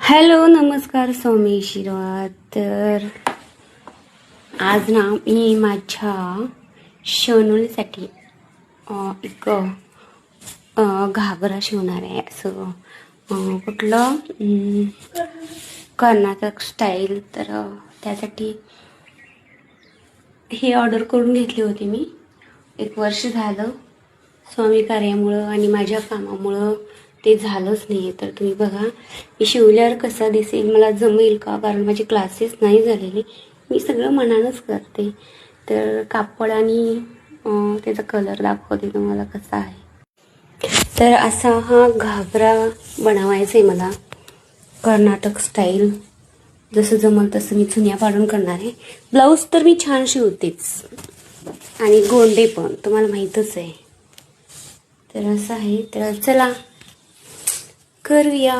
Hello नमस्कार स्वामी आशीर्वाद. तर आज ना मी माझ्या शनुलीसाठी एक घागरा शिवणार आहे. असं कुठलं कर्नाटक स्टाईल. तर त्यासाठी हे ऑर्डर करून घेतली होती मी. 1 वर्ष झालं स्वामी कार्यामुळं आणि माझ्या कामामुळं ते झालंच नाही. तर तुम्ही बघा मी शिवल्यावर कसा दिसेल, मला जमेल का, कारण माझे क्लासेस नाही झालेले, मी सगळं मनानंच करते. तर कापड आणि त्याचा कलर दाखवते तुम्हाला कसा आहे. तर असा हा घागरा बनवायचा आहे मला, कर्नाटक स्टाईल. जसं जमल तसं मी चुन्या पाडून करणार आहे. ब्लाऊज तर मी छान शिवतेच आणि गोंडे पण तुम्हाला माहीतच आहे. तर असं आहे. तर चला करूया.